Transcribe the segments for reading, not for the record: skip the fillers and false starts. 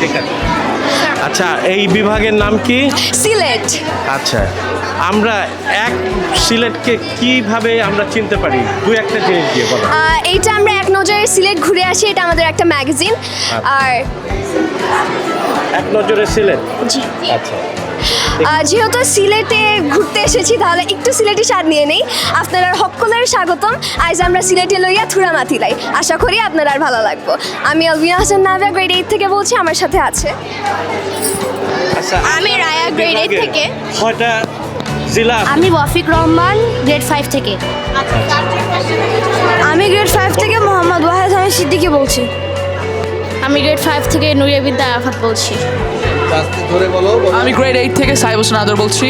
ঠিক আছে। আচ্ছা, এই বিভাগের নাম কি? সিলেট। আচ্ছা, আমরা এক সিলেটকে কিভাবে আমরা চিনতে পারি? দুই একটা জিনিস দিয়ে বলো। এইটা আমরা এক নজরে সিলেট ঘুরে আসি, এটা আমাদের একটা ম্যাগাজিন। আর এক নজরে সিলেট। জি, আচ্ছা, যেহেতু সিলেটে ঘুরতে এসেছি তাহলে একটু সিলেটি স্বাদ নিয়ে নেই। আপনারা সকলের স্বাগতম। আজ আমরা সিলেটে লইয়া থুরা মাতিলাই, আশা করি আপনার আর ভালো লাগবো। আমি আলবিনা হাসান নাভিয়া গ্রেড 8 থেকে বলছি, আমার সাথে আছে। আচ্ছা, আমি রায়া গ্রেড 8 থেকে। কয়টা জেলা? আমি ওয়াফিক রহমান গ্রেড 5 থেকে। আমি গ্রেড 5 থেকে মোহাম্মদ ওয়াহেদ হামিদ সিদ্দিকী বলছি। আমি গ্রেড 5 থেকে নুরিয়া বিদ্যা আরাফাত বলছি। আমি গ্রেড 8 থেকে সাইব হোসেন আদর বলছি।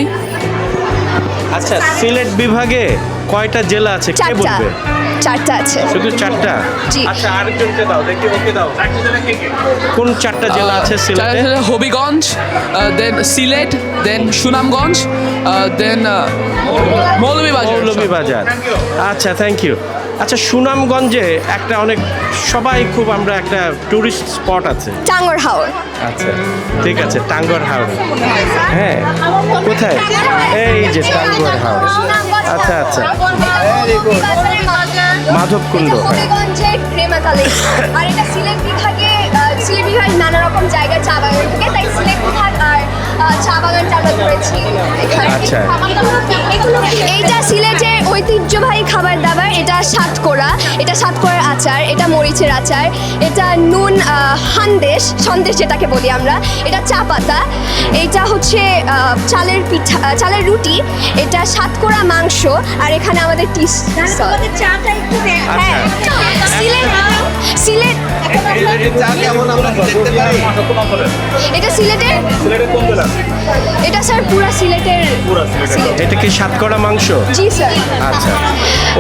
আচ্ছা, সিলেট বিভাগে কয়টা জেলা আছে কে চারটা। বলবে? চারটা আছে। শুধু চারটা? জি। আচ্ছা, আরেকজনকে দাও, দেখি ওকে দাও। কোন চারটা জেলা আছে সিলেটে? হবিগঞ্জ, দেন সিলেট, দেন সুনামগঞ্জ, দেন মৌলভীবাজার। আচ্ছা, থ্যাংক ইউ। আচ্ছা, সুনামগঞ্জে একটা অনেক সবাই খুব আমরা একটা টুরিস্ট স্পট আছে। টাঙ্গর হাওর। আচ্ছা, ঠিক আছে, টাঙ্গর হাওড়। হ্যাঁ, কোথায়? এই যে টাঙ্গর হাওড়। আচ্ছা আচ্ছা, মাধবকুণ্ড। হবিগঞ্জের প্রেমাতালে। আর এটা সিলেট বিভাগে নানা রকম জায়গায় চা বাগান থাকে, তাই সিলেট বিভাগ আর চা বাগানটা আমরা করেছি এখানে। আচ্ছা। এইটা সিলেটের ঐতিহ্যবাহী খাবার দাবার। এটা সাতকোড়া, এটা সাতকোড়ার আচার, এটা মরিচের আচার, এটা নুন সন্দেশ যেটাকে বলি আমরা, এটা চা পাতা, এটা হচ্ছে চালের পিঠা, চালের রুটি, এটা সাতকোড়া মাংস, আর এখানে আমাদের টি হ্যাঁ, সিলেট সিলেট এটা সিলেটের, এটা স্যার পুরা সিলেটের। এটা কি সাতকড়া মাংস? জি স্যার। আচ্ছা,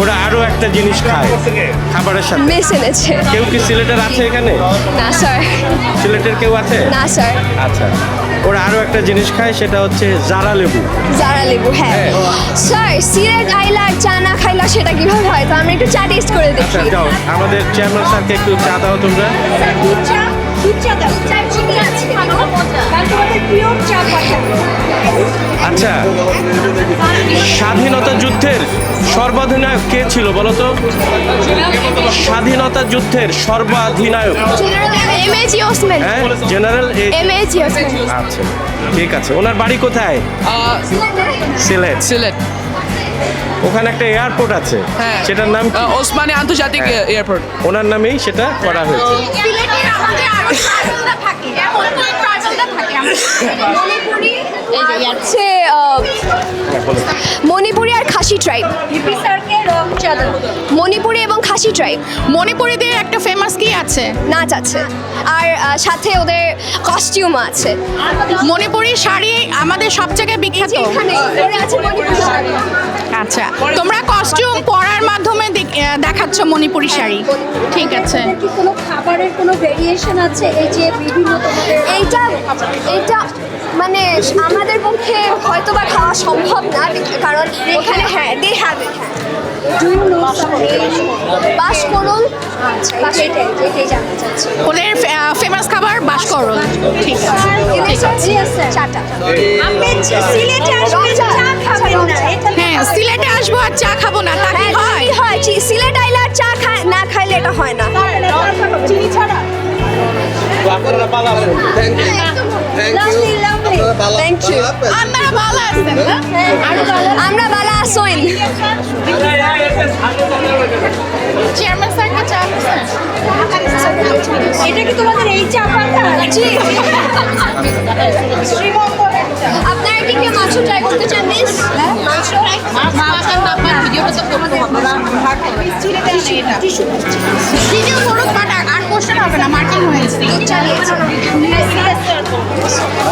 ওরা আরো একটা জিনিস খায় খাবারের সাথে। মেস এনেছে। কেউ কি সিলেটের আছে এখানে? না স্যার। সিলেটের কেউ আছে? না স্যার। আচ্ছা, ওরা আরো একটা জিনিস খায়, সেটা হচ্ছে জারা লেবু। জারা লেবু, হ্যাঁ। স্যার, সিলেট আইলা আর চা না খাইলা সেটা কিভাবে হয়? তো আমরা একটু চা টেস্ট করে আচ্ছা, দেখি। যাও, আমাদের চেয়ারম্যান স্যারকে একটু চা দাও তোমরা। আচ্ছা, স্বাধীনতা যুদ্ধের সর্বাধিনায়ক কে ছিল বলো তো? স্বাধীনতা যুদ্ধের সর্বাধিনায়ক? এমএজি ওসমান। হ্যাঁ, জেনারেল এমএজি ওসমান। আচ্ছা, ঠিক আছে। ওনার বাড়ি কোথায়? সিলেট। সিলেট, ওখানে একটা এয়ারপোর্ট আছে, হ্যাঁ। সেটার নাম কি? ওসমানী আন্তর্জাতিক এয়ারপোর্ট। ওনার নামেই সেটা করা হয়েছে। হচ্ছে মণিপুরি আর খাসি ট্রাইব। মণিপুরি এবং খাসি ট্রাইব। মণিপুরীদের একটা ফেমাস কি আছে? নাচ আছে, আর সাথে ওদের কস্টিউম আছে। মণিপুরি শাড়ি আমাদের সবথেকে বিখ্যাত। এখানে ওরা আছে মণিপুরি শাড়ি। আচ্ছা, তোমরা কস্টিউম পরার মাধ্যমে দেখাচ্ছ মণিপুরি শাড়ি। ঠিক আছে। কি কোনো খাবারের কোনো ভেরিয়েশন আছে? এই যে বিভিন্ন তোমাদের এইটা মানে আমাদের পক্ষে হয়তো বা খাওয়া সম্ভব না, কারণ ওখানে হ্যাঁ they have it. Do you know বাসকরল। আচ্ছা, এটাই জানতে চাচ্ছি। ওদের ফেমাস খাবার বাসকরল। ঠিক আছে। চাটা। আপনি সিলেটে আসবেন, চা খাবেন না, এটা হ্যাঁ, সিলেটে আসবো আর চা খাবো না, তা কি হয়? হয় সিলেট আইলে আর চা না খাইলে এটা হয় না। চিনি ছাড়া। Thank you. আপনারা ভালো আছেন না? আমরা বালা আসইন। চেয়ারম্যান স্যারকে চা দিছেন? এটা কি তোমাদের এই চা পাতা? জি। শ্রীমঙ্গলের চা। আপনারা কি কেউ মাংস ট্রাই করতে চান মিস? মাংস ভিডিও করুক, বাট আর কোশ্চেন হবে না, মার্কিং হয়েছে। চালিয়েছে।